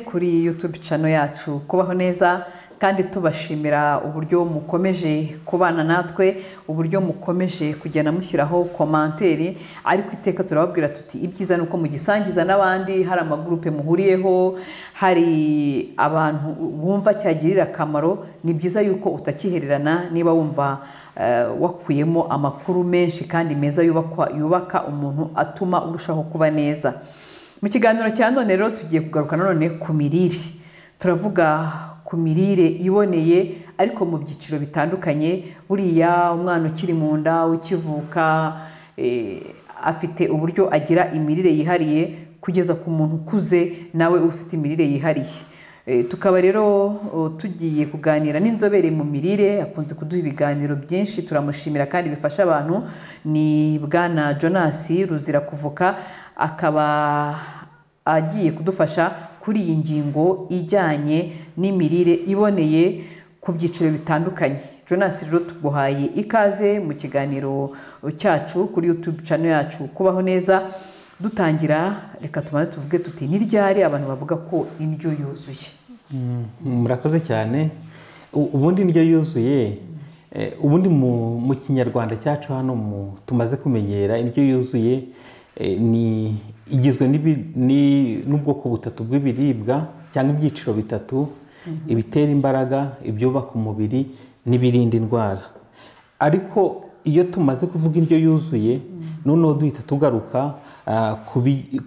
Kuri YouTube channel yacu kubaho neza kandi tubashimira uburyo mukomeje kubana natwe, uburyo mukomeje kugenda mushyiraho komanteri, ariko iteka turababwira tuti ibyiza nuko mugisangiza n'abandi, hari amagrupe muhuriyeho, hari abantu bumva cyagirira akamaro. Ni byiza yuko utakihererana niba wumva wakuyemo amakuru menshi kandi meza yubaka umuntu atuma urushaho kuba neza. Mu kiganiro cya none rero tugiye kugaruka none ku mirire. Turavuga ku mirire iboneye ariko mu byiciro bitandukanye. Buriya umwana ukiri mu nda ukivuka afite uburyo agira imirire yihariye kugeza ku muntu ukuze nawe ufite imirire yihariye. Tukaba rero tugiye kuganira n'inzobere mu mirire, akunze kuduha ibiganiro byinshi, turamushimira kandi bifasha abantu. Ni Bwana Jonas Ruzirakuvuka, akaba agiye kudufasha kuri iyi ngingo ijyanye n'imirire iboneye ku byiciro bitandukanye. Jonas rero tuguhaye ikaze mu kiganiro cyacu kuri YouTube channel yacu kubaho neza. Dutangira reka tumaze tuvuge tuti ni ryari abantu bavuga ko indyo yuzuye. Murakoze cyane. Ubundi indyo yuzuye ubundi mu kinyarwanda cyacu hano tumaze kumenyera indyo yuzuye ni igizwe n'ubwoko butatu bw'ibiribwa cyangwa ibyiciro bitatu: ibitera imbaraga, ibyubaka umubiri n'ibirinda indwara. Ariko iyo tumaze kuvuga indyo yuzuye noneho duhita tugaruka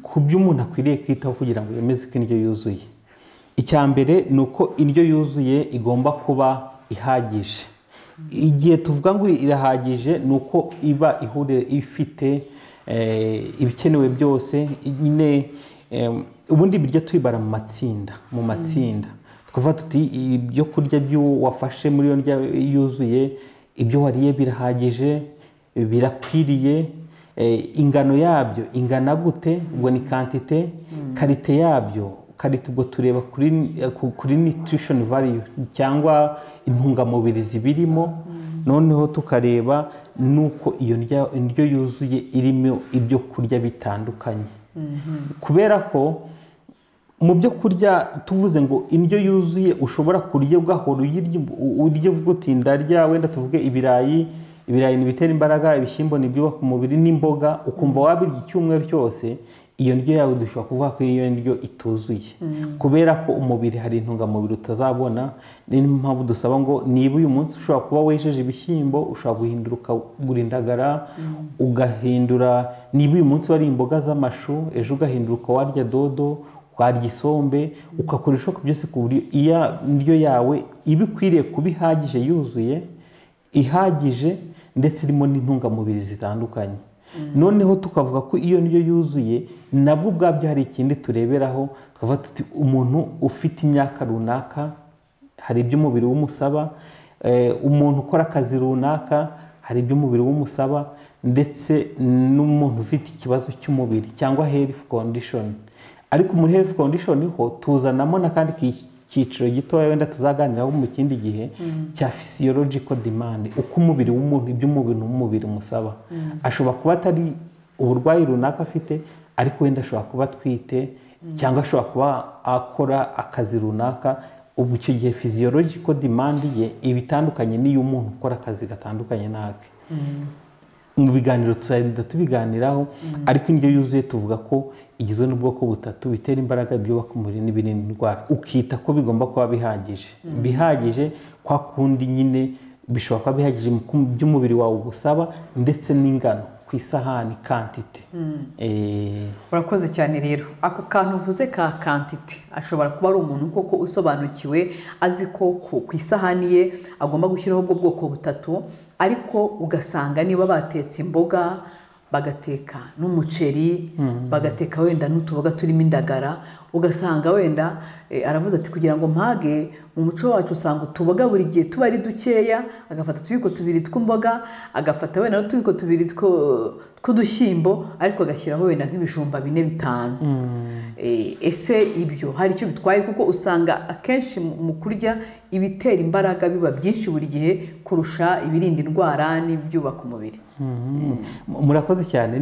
ku byo umuntu akwiriye kwitaho kugira ngo yemeze ko indyo yuzuye. Icya mbere ni uko indyo yuzuye igomba kuba ihagije. Igihe tuvuga ngo irahagije ni uko iba ifite ibikenewe byose. Nyine ubundi ibiryo tubibara mu matsinda tukavuga tuti ibyo kurya wafashe muri iyo ndyo yuzuye, ibyo wariye birahagije, birakwiriye. Ingano yabyo ingana gute? Ubwo ni quantité. Karite yabyo, karite ubwo tureba kuri nutrition value cyangwa intungamubiri zibirimo. Noneho tukareba nuko iyo indyo yuzuye irimo ibyo kurya bitandukanye. Kubera ko mu byo kurya tuvuze ngo indyo yuzuye ushobora kurya ugahora urya uvuga uti ndarya, wenda tuvuge ibirayi ni ibitera imbaraga, ibishyimbo ni ibyubaka umubiri n'imboga, ukumva wabirya icyumweru cyose, iyo ndyo yawe dushobora kuvuga ko iyo ndyo ituzuye. Kubera ko umubiri hari intungamubiri utazabona. Niyo mpamvu dusaba ngo niba uyu munsi ushobora kuba wejeje ibishyimbo, ushobora guhindura ukagura indagara, ugahindura. Niba uyu munsi wari imboga z'amashu, ejo ugahindura ukawarya dodo, warya isombe, ukakora ibishoboka byose ku buryo iyo ndyo yawe iba ikwiriye kuba ihagije, yuzuye, ihagije ndetse irimo n'intungamubiri zitandukanye. Noneho tukavuga ko iyo ndyo yuzuye nabwo ubwabyo hari ikindi tureberaho. tukavuga tuti umuntu ufite imyaka runaka hari ibyo umubiri w'umusaba, umuntu ukora akazi runaka hari ibyo umubiri w'umusaba, ndetse n'umuntu ufite ikibazo cy'umubiri cyangwa health condition. Ariko muri health condition ho tuzanamo n'akandi cyiciro gitoya wenda tuzaganiraho mu kindi gihe cya physiological demand, uko umubiri w'umuntu, ibyo umubiri w'umubiri umusaba. Ashobora kuba atari uburwayi runaka afite, ariko wenda ashobora kuba atwite cyangwa ashobora kuba akora akazi runaka. Ubu icyo gihe physiological demand ye ibitandukanye n'iy'umuntu ukora akazi gatandukanye nake. Mu biganiro tuzagenda tubiganiraho. Ariko indyo yuzuye tuvuga ko igizwe n'ubwoko butatu: bitera imbaraga, ibyubaka umubiri n'ibirinda indwara. Ukita ko bigomba kuba bihagije kwa kundi nyine bishobora kuba bihagije mu by'umubiri wawe ugusaba, ndetse n'ingano ku isahani, quantité. Urakoze cyane rero. Ako kantu uvuze ka quantité ashobora kuba ari umuntu koko usobanukiwe, azi ko ku isahani ye agomba gushyiraho ubwo bwoko butatu, ariko ugasanga niba batetse imboga, bagateka n'umuceri, bagateka wenda n'utuboga turimo indagara, ugasanga wenda aravuze ati kugira ngo mpage. Mu muco wacu usanga utuboga buri gihe tuba ari dukeya, agafata utubiko tubiri tw'imboga, agafata wenda n'utubiko tubiri tw'udushyimbo, ariko agashyiraho wenda nk'ibijumba 4-5. Ese ibyo hari icyo bitwaye? Kuko usanga akenshi mu kurya ibitera imbaraga biba byinshi buri gihe kurusha ibirinda indwara n'ibyubaka umubiri. Murakoze cyane.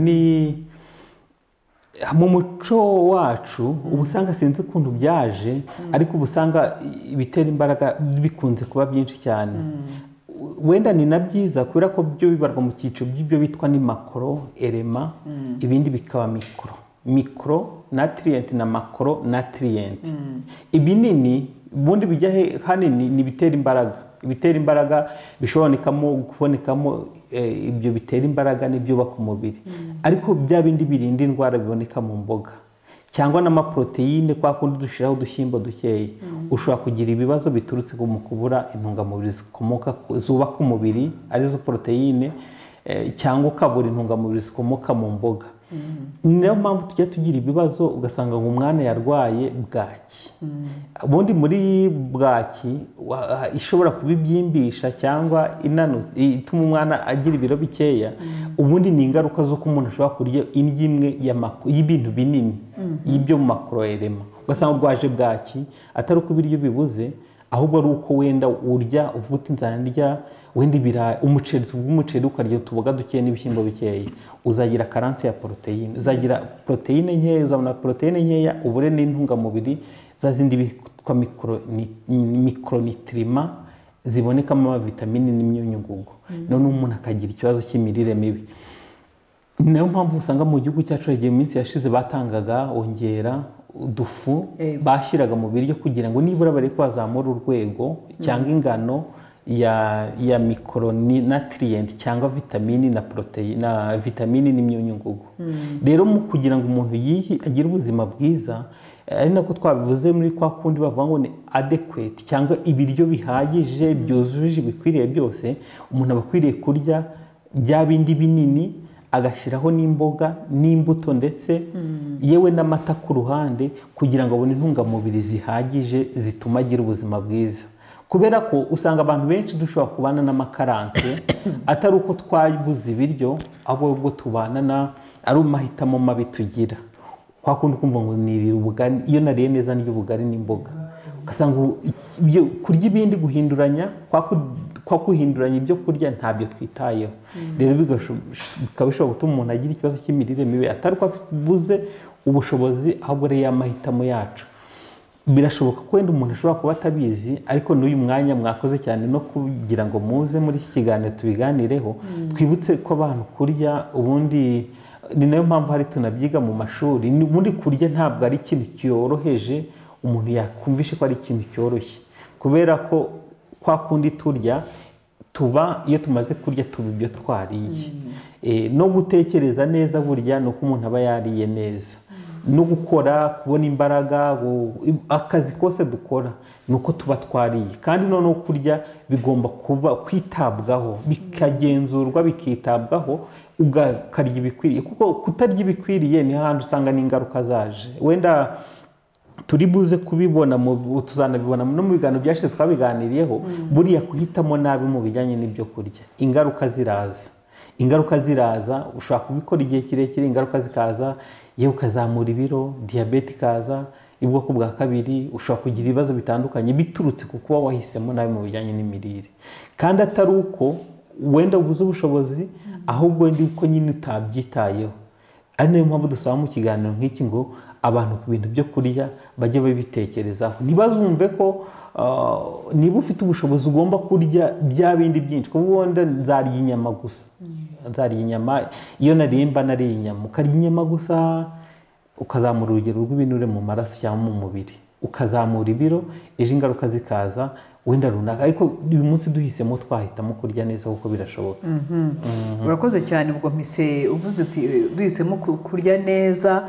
mu muco wacu uba usanga sinzi ukuntu byaje ariko uba usanga ibitera imbaraga bikunze kuba byinshi cyane wenda ni na byiza kubera ko byo bibarwa mu cyiciro by'ibyo bitwa ni makoro erema ibindi bikaba mikoro natiriyenti na makoro natiriyenti ibinini ubundi bijya hanini ni ibitera imbaraga ibitera imbaraga bishobonekamo kubonekamo ibyo bitera imbaraga n'ibyubaka umubiri ariko bya bindi birinda indwara biboneka mu mboga cyangwa n'amaproteine kwa kundi dushiraho udushyimbo dukeya ushobora kugira ibibazo biturutse mu kubura intungamubiri zikomoka zubaka umubiri arizo proteine cyangwa ukabura intungamubiri zikomoka mu mboga niyo mpamvu tujya tugira ibibazo ugasanga ngo umwana yarwaye bwaki ubundi muri bwaki ishobora kubibyimbisha cyangwa ituma umwana agira ibiro bikeya ubundi ni ingaruka z'uko umuntu ashobora kurya indyo imwe y'ibintu binini y'ibyo mu makoroerema ugasanga urwaje bwaki atari uko ibiryo bibuze ahubwo ari uko wenda urya uvuga uti nzarya wenda ibirayi umuceri ukarya utuboga dukeya n'ibishyimbo bikeya uzagira karansi ya poroteyine uzagira poroteyine nkeya uzabona poroteyine nkeya ubure n'intungamubiri za zindi bitwa mikoronitirima zibonekamo amavitamini n'imyunyungugu none umuntu akagira ikibazo cy'imirire mibi niyo mpamvu usanga mu gihugu cyacu mu minsi yashize batangaga ongera udufu bashyiraga mu biryo kugira ngo nibura bari bazamura urwego cyangwa ingano ya mikoronatiriyenti cyangwa vitamini na poroteyine na vitamini n'imyunyungugu rero mu kugira ngo umuntu agire ubuzima bwiza ari nako twabivuze muri kwa kundi bavuga ngo ni adequate cyangwa ibiryo bihagije byuzuje bikwiriye byose umuntu aba akwiriye kurya bya bindi binini agashyiraho n'imboga n'imbuto ndetse yewe n'amata ku ruhande kugira ngo abone intungamubiri zihagije zituma agira ubuzima bwiza kubera ko usanga abantu benshi dushobora kubana n'amakaranse atari uko twabuze ibiryo ahubwo tubana ari amahitamo mabi tugira kwa kundi kumva ngo nirira ubugari iyo nariye neza ndya ubugari n'imboga ugasanga kurya ibindi guhinduranya kwa guhinduranya ibyo kurya ntabyo twitayeho rero bikaba bishobora gutuma umuntu agira ikibazo cy'imirire mibi atari ko abuze ubushobozi ahubwo ari y'amahitamo yacu birashoboka ko wenda umuntu ashobora kuba atabizi ariko n'uyu mwanya mwakoze cyane no kugira ngo muze muri iki kiganiro tubiganireho twibutse ko abantu kurya ubundi ni nayo mpamvu hari tunabyiga mu mashuri ubundi kurya ntabwo ari ikintu cyoroheje umuntu yakumvishe ko ari ikintu cyoroshye kubera ko kwa kundi turya tuba iyo tumaze kurya tuba ibyo twariye no gutekereza neza burya ni uko umuntu aba yariye neza no gukora kubona imbaraga akazi kose dukora ni uko tuba twariye kandi noneho kurya bigomba kuba kwitabwaho bikagenzurwa bikitabwaho ukarya ibikwiriye kuko kutarya ibikwiriye ni hahandi usanga n'ingaruka zaje wenda turi buze kubibona tuzanabibona no mu biganiro byashize twabiganiriyeho buriya kuhitamo nabi mu bijyanye n'ibyo kurya ingaruka ziraza ushobora kubikora igihe kirekire ingaruka zikaza yewe ukazamura ibiro diyabete ikaza ubwoko bwa kabiri ushobora kugira ibibazo bitandukanye biturutse ku kuba wahisemo nabi mu bijyanye n'imirire kandi atari uko wenda ubuze ubushobozi ahubwo wenda uko nyine utabyitayeho ari nayo mpamvu dusaba mu kiganiro nk'iki ngo abantu ku bintu byo kurya bajye babitekerezaho ntibazumve ko niba ufite ubushobozi ugomba kurya bya bindi byinshi kuko wenda nzarya inyama gusa nzarya inyama iyo narimba nariye inyama ukarya inyama gusa ukazamura urugero rw'ibinure mu maraso cyangwa mu mubiri ukazamura ibiro ejo ingaruka zikaza wenda runaka ariko uyu munsi duhisemo twahitamo kurya neza kuko birashoboka urakoze cyane ubwo mpise uvuze uti duhisemo kurya neza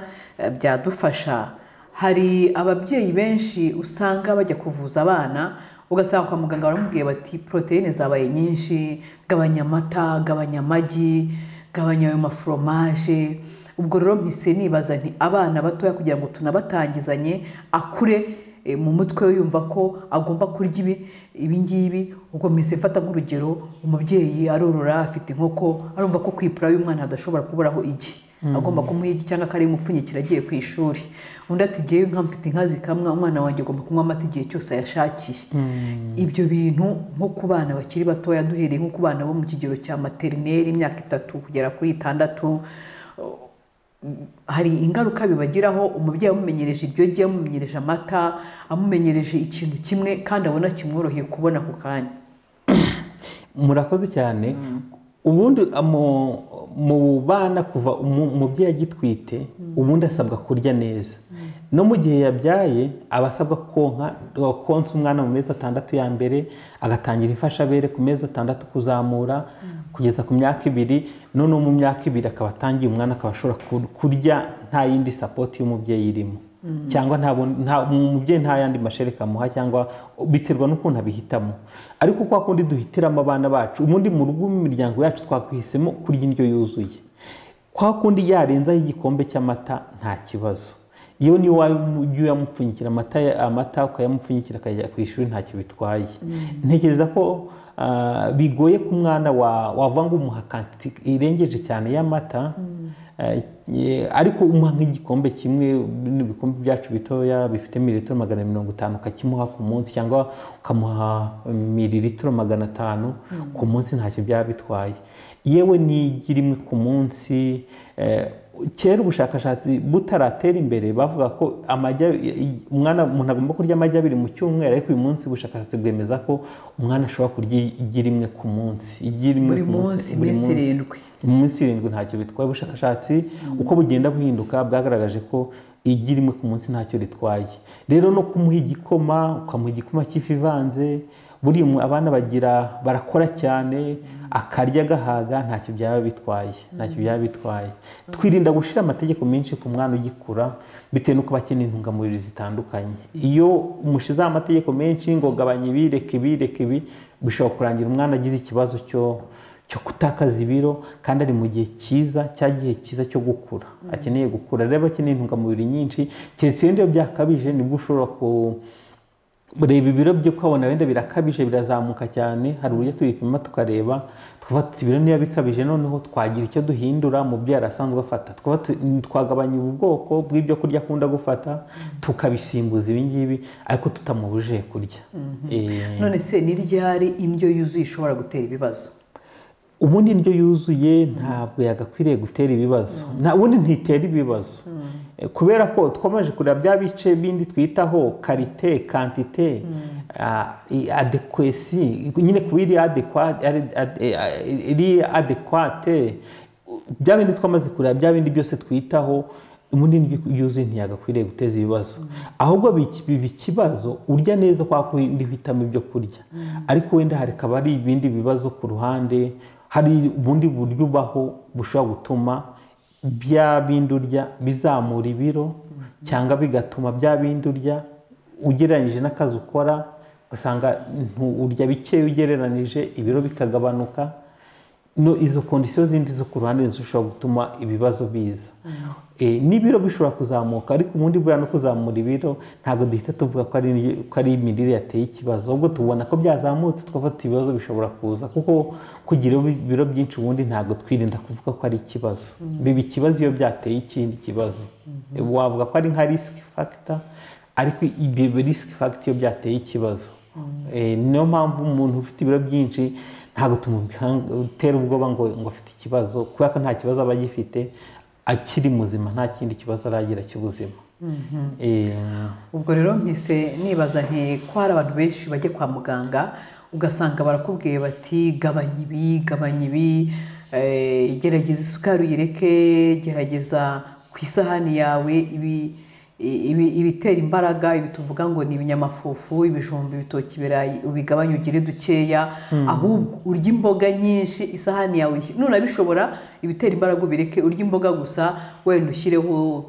byadufasha hari ababyeyi benshi usanga bajya kuvuza abana ugasanga kwa muganga baramubwiye bati poroteyine zabaye nyinshi gabanya amata gabanya amagi gabanya ayo maforomaje ubwo rero mpise nibaza nti abana batoya kugira ngo tunabatangizanye akure mu mutwe we yumva ko agomba kurya ibi ngibi ubwo mpise mfata nk'urugero umubyeyi arorora afite inkoko arumva ko kwipura y'umwana hadashobora kuburaho igi agomba kumuha igi cyangwa akari umupfunyikira agiye ku ishuri undi ati ngewe nka mfite inka zikamwa umwana wanjye agomba kunywa amata igihe cyose ayashakiye ibyo bintu nko ku bana bakiri batoya duhereye nko ku bana bo mu kigero cya materineri imyaka 3 kugera kuri 6 hari ingaruka bibagiraho umubyeyi amumenyereje iryo gihe, amumenyereje amata, amumenyereje ikintu kimwe kandi abona kimworoheye kubona ako kanya. murakoze cyane. ubundi mu bana kuva umubyeyi agitwite ubundi asabwa kurya neza, no mu gihe yabyaye aba asabwa konsa umwana mu mezi 6 ya mbere, agatangira imfashabere ku mezi 6 kuzamura kugeza ku myaka 2, none mu myaka 2 akaba atangiye umwana akaba ashobora kurya nta yindi support y'umubyeyi irimo, cyangwa umubyeyi nta yandi mashereka amuha, cyangwa biterwa n'ukuntu abihitamo. ariko kwa kundi duhitiramo abana bacu, ubundi mu rugo mu miryango yacu twakwihisemo kurya indyo yuzuye. Kwa kundi yarenzaho igikombe cy'amata nta kibazo, iyo niyo wayamupfunyikira amata ukayamupfunyikira akajya ku ishuri ntacyo bitwaye. Ntekereza ko bigoye ku mwana wavuga ngo umuha quantity irengeje cyane y'amata, ariko umuha nk'igikombe kimwe, n'ibikombe byacu bitoya bifite mililitiro 150 ukakimuha ku munsi, cyangwa ukamuha mililitiro 500 ku munsi, ntacyo byaba bitwaye. Yewe n'igi rimwe ku munsi. Kera ubushakashatsi butaratera imbere bavuga ko umuntu agomba kurya amagi 2 mu cyumweru, ariko uyu munsi ubushakashatsi bwemeza ko umwana ashobora kurya igi rimwe ku munsi, buri munsi iminsi 7. mu minsi 7 ntacyo bitwaye. Ubushakashatsi uko bugenda buhinduka bwagaragaje ko igi rimwe ku munsi ntacyo ritwaye. Rero no kumuha igikoma, ukamuha igikoma cy'ifu ivanze, buri abana barakora cyane, akarya gahaga, ntacyo byaba bitwaye. Twirinda gushira amategeko menshi ku mwana ugikura bitewe nuko bakeneye intungamubiri zitandukanye. Iyo umushize amategeko menshi ngo gabanya ibi, reka ibi, bishobora kurangira umwana agize ikibazo cyo kutakaza ibiro, kandi ari mu gihe cyiza cyo gukura, akeneye gukura. Rero akeneye intungamubiri nyinshi, keretse iyo byakabije nibwo ushobora ureba ibiro byo ukabona wenda birakabije, birazamuka cyane. Hari uburyo tubipima tukareba, twafata ibiro niba bikabije, noneho twagira icyo duhindura mu byo yarasanzwe afata, twagabanya ubu bwoko bw'ibyo kurya akunda gufata, tukabisimbuza ibi ngibi, ariko tutamubujije kurya. None se ni ryari indyo yuzuye ishobora gutera ibibazo? Ubundi indyo yuzuye ntabwo yagakwiriye gutera ibibazo, ubundi ntitera ibibazo, kubera ko twamaze kureba bya bice bindi twitaho karite, quantité, adequacy, nyine kubiri adequate, bya bindi twamaze kureba, bya bindi byose twitaho, ubundi indyo yuzuye ntiyagakwiriye guteza ibibazo. Ahubwo biba ikibazo urya neza kwa kundi uhitamo ibyo kurya, ariko wenda hakaba ari ibindi bibazo ku ruhande. Hari ubundi buryo ubaho bushobora gutuma bya bindi urya bizamura ibiro, cyangwa bigatuma bya bindi urya ugereranyije n'akazi ukora ugasanga urya bike ugereranije, ibiro bikagabanuka. Izo kondisiyo zindi zo ku ruhande zishobora gutuma ibibazo biza. N'ibiro bishobora kuzamuka, ariko ubundi buriya no kuzamura ibiro ntabwo duhita tuvuga ko ari imirire yateye ikibazo, ahubwo tubona ko byazamutse twafata ibibazo bishobora kuza, kuko kugira ibiro byinshi ubundi ntabwo twirinda kuvuga ko ari ikibazo. Biba ikibazo iyo byateye ikindi kibazo. Wavuga ko ari nka risk factor, ariko ibi risk factor iyo byateye ikibazo. Niyo mpamvu umuntu ufite ibiro byinshi ntabwo tumutera ubwoba ngo afite ikibazo, kubera ko nta kibazo aba agifite, akiri muzima, nta kindi kibazo aragira cy'ubuzima. Ubwo rero mpise nibaza ko hari abantu benshi bajya kwa muganga ugasanga barakubwiye bati gabanya ibi, gerageza isukari uyireke, gerageza ku isahani yawe ibitera imbaraga, ibi tuvuga ngo ni ibinyamafufu, ibijumba, ibitoki, ibirayi ubigabanye ugire dukeya, ahubwo urya imboga nyinshi, isahani yawe nunabishobora ibitera imbaraga ubireke, urya imboga gusa, wenda ushyireho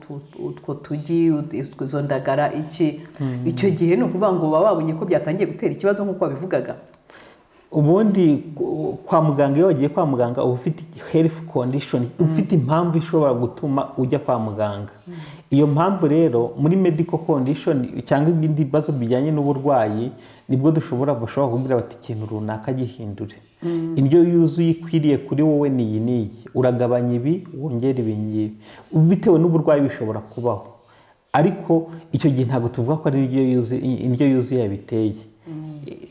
utwo tugi, izo ndagara, icyo gihe ni ukuvuga ngo baba babonye ko byatangiye gutera ikibazo nk'uko wabivugaga. Ubundi kwa muganga, iyo wagiye kwa muganga uba ufite health condition, ufite impamvu ishobora gutuma ujya kwa muganga. Iyo mpamvu rero muri medical condition cyangwa ibindi bibazo bijyanye n'uburwayi, nibwo bashobora kubwira bati ikintu runaka gihindure. Indyo yuzuye ikwiriye kuri wowe ni iyi, uragabanya ibi, wongera ibi ngibi, bitewe n'uburwayi bishobora kubaho. Ariko icyo gihe ntabwo tuvuga ko ari indyo yuzuye yabiteye.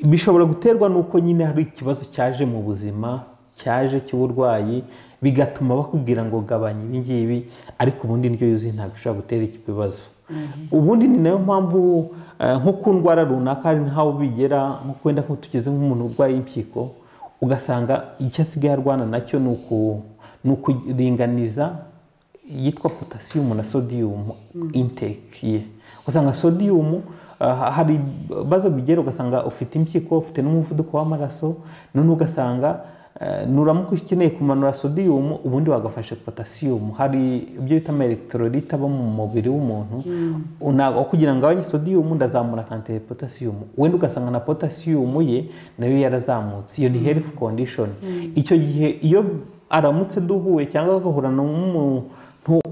Bishobora guterwa nuko nyine hari ikibazo cyaje mu buzima, cyaje cy'uburwayi, bigatuma bakubwira ngo gabanya ibi ngibi, ariko ubundi indyo yuzuye ntabwo ishobora gutera ibibazo. Ubundi ni nayo mpamvu nko ku ndwara runaka hari nk'aho bigera nko kwenda ko tugeze nk'umuntu urwaye impyiko, ugasanga icyo asigaye arwana nacyo ni ukuringaniza yitwa potasiyumu na sodiyumu intake ye. Ugasanga sodiyumu hari ibibazo bigera ugasanga ufite impyiko, ufite n'umuvuduko w'amaraso, none ugasanga nuramuka ukeneye kumanura sodiyumu ubundi wagafashe potasiyumu. Hari ibyo bita ama electrolyte aba mu mubiri w'umuntu, kugira ngo abanye sodiyumu ndazamura kante potasiyumu, wenda ugasanga na potasiyumu ye nayo yarazamutse. Iyo ni health condition. Icyo gihe iyo aramutse duhuye cyangwa agahura n'umuntu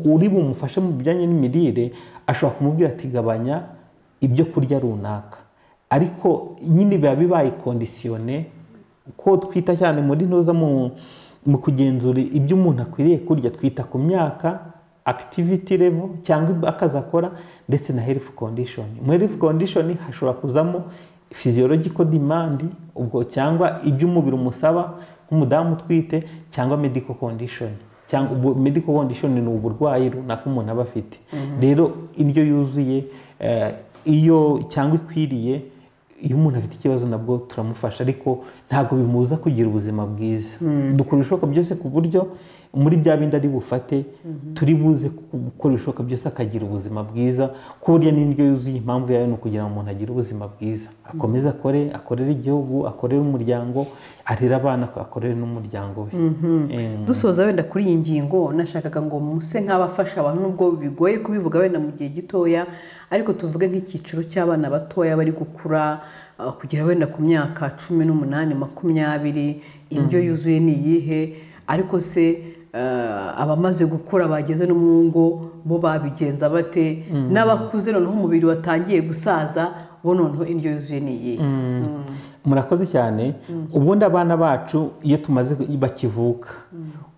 uri bumufashe mu bijyanye n'imirire, ashobora kumubwira ati gabanya ibyo kurya runaka, ariko nyine biba bibaye kondisiyone ko twita cyane muri ntuza mu kugenzura ibyo umuntu akwiriye kurya. Twita ku myaka, activity level cyangwa akazi akora, ndetse na health condition. Mu health condition hashobora kuzamo physiological demand, ubwo cyangwa ibyo umubiri umusaba nk'umudamu utwite, cyangwa medical condition. Cyangwa medical condition ni uburwayi runaka umuntu aba afite. Rero indyo yuzuye iyo cyangwa ikwiriye, iyo umuntu afite ikibazo nabwo turamufasha, ariko ntabwo bimubuza kugira ubuzima bwiza. Dukora ibishoboka byose ku buryo muri bya bindi ari bufate turi buze gukora ibishoboka byose akagira ubuzima bwiza. Ko burya n'indyo yuzuye impamvu yayo ni ukugira ngo umuntu agire ubuzima bwiza, akomeze akore, akorere igihugu, akorere umuryango, arere abana, akorere n'umuryango we. Dusoza wenda kuri iyi ngingo, nashakaga ngo muse nk'abafasha abantu, nubwo bigoye kubivuga wenda mu gihe gitoya, ariko tuvuge nk'icyiciro cy'abana batoya bari gukura kugera wenda ku myaka 18, 20, indyo yuzuye ni iyihe? Ariko se abamaze gukura bageze no mu ngo bo babigenza bate? N'abakuze noneho umubiri watangiye gusaza, bo noneho indyo yuzuye ni iyihe? Murakoze cyane. Ubundi abana bacu iyo tumaze bakivuka,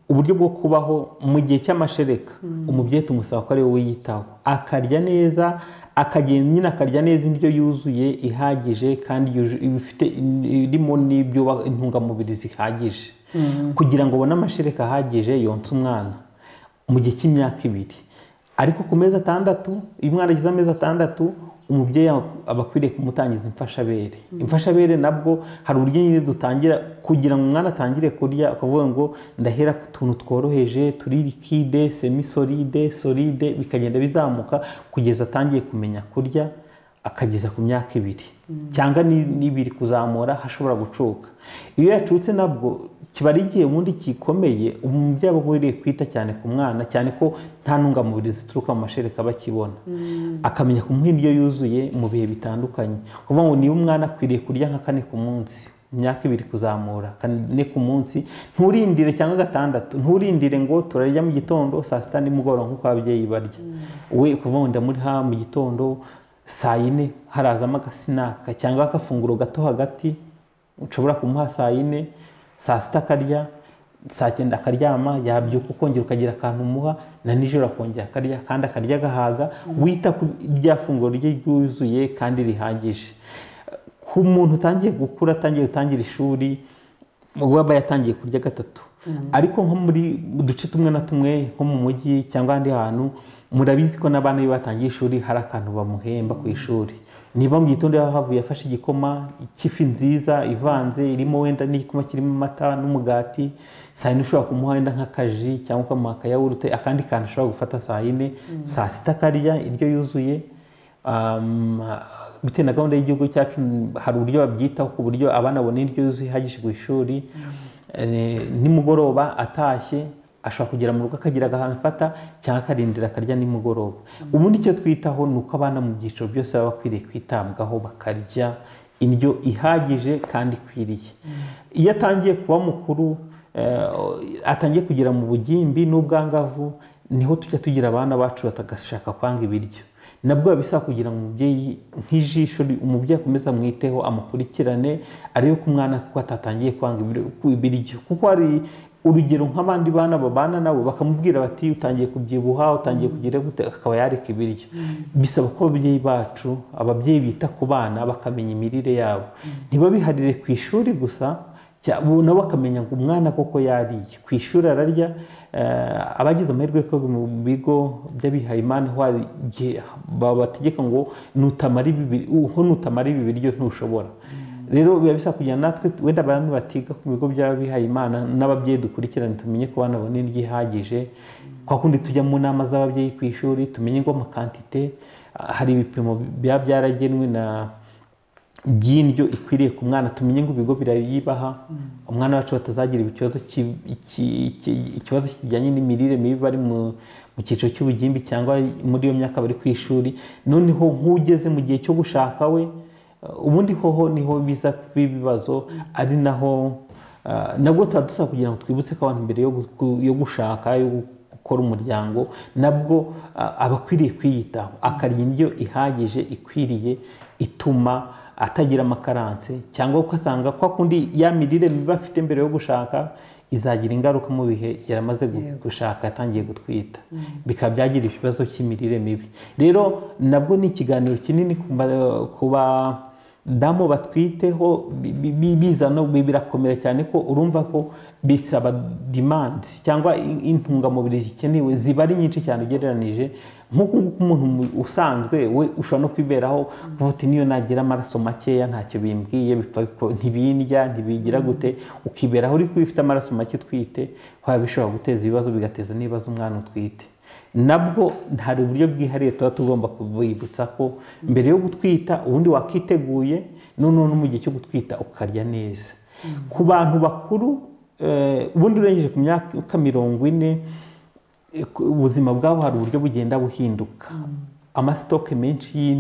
uburyo bwo kubaho mu gihe cy'amashereka, umubyeyi tumusaba ko ari we wiyitaho, akarya neza, akagenda nyine akarya neza indyo yuzuye ihagije kandi ifite irimo n'ibyo intungamubiri zihagije, kugira ngo abone amashereka ahagije yonsa umwana mu gihe cy'imyaka 2. Ariko ku mezi 6, iyo umwana agize amezi 6, umubyeyi aba akwiriye kumutangiza imfashabere. Imfashabere nabwo hari uburyo nyine dutangira kugira ngo umwana atangire kurya, akavuga ngo ndahera ku tuntu tworoheje, turi liquide, semi solide, solide, bikagenda bizamuka kugeza atangiye kumenya kurya, akageza ku myaka 2 cyangwa n'ibiri kuzamura hashobora gucuka. Iyo yacutse nabwo kiba ari igihe ubundi kikomeye, umubyeyi aba akwiriye kwita cyane ku mwana, cyane ko nta ntungamubiri zituruka mu mashereka aba akibona, akamenya kumuha indyo yuzuye mu bihe bitandukanye. Kuvuga ngo niba umwana akwiriye kurya nka 4 ku munsi, imyaka 2 kuzamura, 4 ku munsi, nturindire cyangwa 6, nturindire ngo turarya mu gitondo, saa sita, nimugoroba nk'uko ababyeyi barya. We kuvuga ngo ndamuri mu gitondo, saa 4 harazamo agasinaka cyangwa akafunguro gato hagati, ushobora kumuha saa 4, saa sita akarya, saa 9 akaryama, yabyuka ukongera ukagira akantu umuha, na nijoro akongera akarya, kandi akarya agahaga. Wita ku rya funguro rye ryuzuye kandi rihagije. Ku muntu utangiye gukura, atangiye gutangira ishuri, waba yatangiye kurya 3, ariko nko muri uduce tumwe na tumwe nko mu mujyi cyangwa ahandi hantu, murabizi ko n'abana iyo batangiye ishuri hari akantu bamuhemba ku ishuri. Niba mu gitondo yahavuye afashe igikoma cy'ifi nziza ivanze, irimo wenda n'igikoma kirimo amata n'umugati, saa 4 ushobora kumuha wenda nk'akaji cyangwa ukamuha akayawurute, akandi kantu ashobora gufata saa 4, saa sita akarya indyo yuzuye. Bitewe na gahunda y'igihugu cyacu hari uburyo babyitaho ku buryo abana babona indyo yuzuye ihagije ku ishuri. Nimugoroba atashye ashobora kugera mu rugo akagira ahantu afata, cyangwa akarindira akarya nimugoroba. Ubundi icyo twitaho ni uko abana mu byiciro byose baba bakwiriye kwitabwaho, bakarya indyo ihagije kandi ikwiriye. Iyo atangiye kuba mukuru, atangiye kugera mu bugimbi n'ubwangavu, niho tujya tugira abana bacu batagashaka kwanga ibiryo. Nabwo bisaba kugira ngo umubyeyi nk'ijisho, umubyeyi akomeza amwiteho, amukurikirane, arebe ko umwana ko atatangiye kwanga ibiryo. Kuko hari urugero nk'abandi bana babana nabo bakamubwira bati utangiye kubyibuha, utangiye kugira gute, akaba yareka ibiryo. Bisaba ko ababyeyi bacu, ababyeyi bita ku bana bakamenya imirire yabo, ntibabiharire ku ishuri gusa nabo bakamenya ngo umwana koko yariye ku ishuri ararya. Abagize amahirwe ko mu bigo by'abihaye Imana babategeka ngo nutamara ibi biryo ntushobora. Rero biba bisaba kugira natwe wenda abantu batiga ku bigo by'abihaye Imana n'ababyeyi dukurikirane tumenye ko abana babona indyo ihagije. Kwa kundi tujya mu nama z'ababyeyi ku ishuri tumenye ngo amakantite hari ibipimo biba byaragenwe by'indyo ikwiriye ku mwana, tumenye ngo ibigo birayibaha umwana wacu batazagira ikibazo kijyanye n'imirire mibi bari mu cyiciro cy'ubugimbi cyangwa muri iyo myaka bari ku ishuri. Noneho nk'ugeze mu gihe cyo gushaka we ubundi hoho niho biza ibibazo, ari naho nabwo tuba dusaba kugira ngo twibutse ko abantu mbere yo gushaka yo gukora umuryango nabwo aba akwiriye kwiyitaho, akarya indyo ihagije ikwiriye ituma atagira amakaranse, cyangwa ugasanga kwa kundi ya mirire mibi afite mbere yo gushaka izagira ingaruka mu bihe yaramaze gushaka yatangiye gutwita, bikaba byagira ibibazo cy'imirire mibi. Rero nabwo ni ikiganiro kinini ku badamu batwiteho, bizana birakomera cyane ko urumva ko bisaba demand cyangwa intungamubiri zikenewe ziba ari nyinshi cyane ugereranije nk'uko umuntu usanzwe we ushobora no kwiberaho uti niyo nagira amaraso makeya ntacyo bimbwiye, ntibindya ntibigira gute, ukiberaho uri kwifite amaraso make utwite, waba bishobora guteza ibibazo bigateza n'ibibazo umwana utwite. Nabwo hari uburyo bwihariye tuba tugomba kubibutsa ko mbere yo gutwita ubundi wakiteguye, noneho no mu gihe cyo gutwita ukarya neza. Ku bantu bakuru ubundi urengeje ku myaka 40 ubuzima bwabo hari uburyo bugenda buhinduka, amasitoke menshi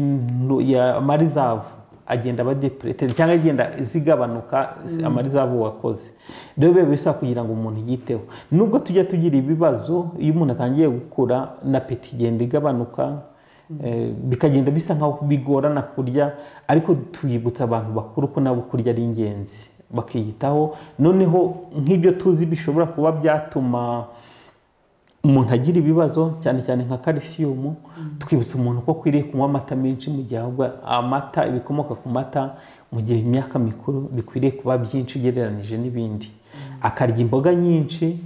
y'amarizavu agenda badeprete cyangwa agenda zigabanuka amarizavu wakoze. Rero biba bisaba kugira ngo umuntu yiteho, nubwo tujya tugira ibibazo iyo umuntu atangiye gukura na peti igenda igabanuka, bikagenda bisa nkaho bigorana kurya, ariko tuyibutsa abantu bakuru ko nabo kurya ari ingenzi bakiyitaho. Noneho nk'ibyo tuzi bishobora kuba byatuma umuntu agira ibibazo cyane cyane nka calcium, twibutsa umuntu ko akwiriye kunywa amata menshi mu gihe amata ibikomoka ku mata mu gihe imyaka mikuru bikwiriye kuba byinshi ugereranije n'ibindi, akarya imboga nyinshi.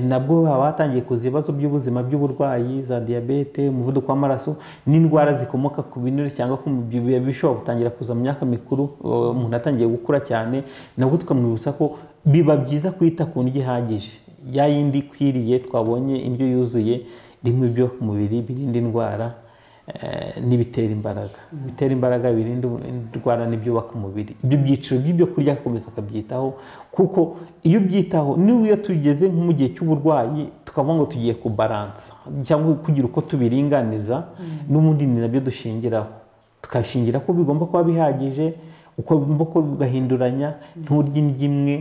Nabwo haba hatangiye kuza ibibazo by'ubuzima by'uburwayi za diyabete, umuvuduko w'amaraso n'indwara zikomoka ku binure cyangwa ku mubyibuho bishobora gutangira kuza mu myaka mikuru umuntu atangiye gukura cyane. Nabwo tukamwibutsa ko biba byiza kwita ku ndyo ihagije, ya yindi ikwiriye twabonye indyo yuzuye irimo ibyo ku mubiri birinda indwara n'ibitera imbaraga, bitera imbaraga birinda indwara n'ibyubaka umubiri. Ibyo byiciro by'ibyo kurya akomeza akabyitaho, kuko iyo ubyitaho niyo tugeze nko mu gihe cy'uburwayi tukavuga ngo tugiye kubaransa cyangwa kugira uko tubiringaniza, n'ubundi ni nabyo dushingiraho, tukashingira ko bigomba kuba bihagije, uko bigomba ko bigahinduranya, nturye indyo imwe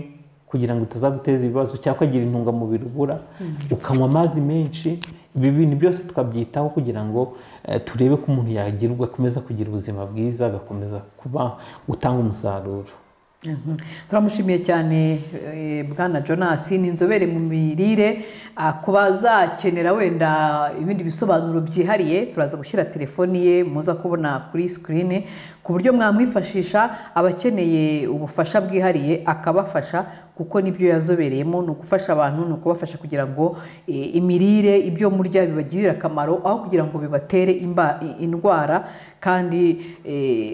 kugira ngo utazaguteza ibibazo cyangwa ukagira intungamubiri ubura, ukanywa amazi menshi. Ibi bintu byose tukabyitaho kugira ngo turebe ko umuntu akomeza kugira ubuzima bwiza, agakomeza kuba gutanga umusaruro. Turamushimiye cyane Bwana Jonas, ni inzobere mu mirire. Ku bazakenera wenda ibindi bisobanuro byihariye turaza gushyira telefoni ye muza kubona kuri screen, ku buryo mwamwifashisha abakeneye ubufasha bwihariye akabafasha, kuko nibyo yazobereyemo, ni ugufasha abantu, ni ukubafasha kugira ngo imirire ibyo murya bibagirire akamaro aho kugira ngo bibatere indwara. Kandi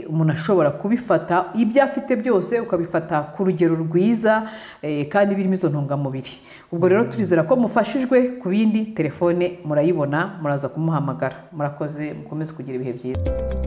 umuntu ashobora kubifata ibyo afite byose ukabifata ku rugero rwiza kandi birimo izo ntungamubiri. Ubwo rero turizera ko mufashijwe. Ku bindi telefone murayibona, muraza kumuhamagara. Murakoze, mukomeze kugira ibihe byiza.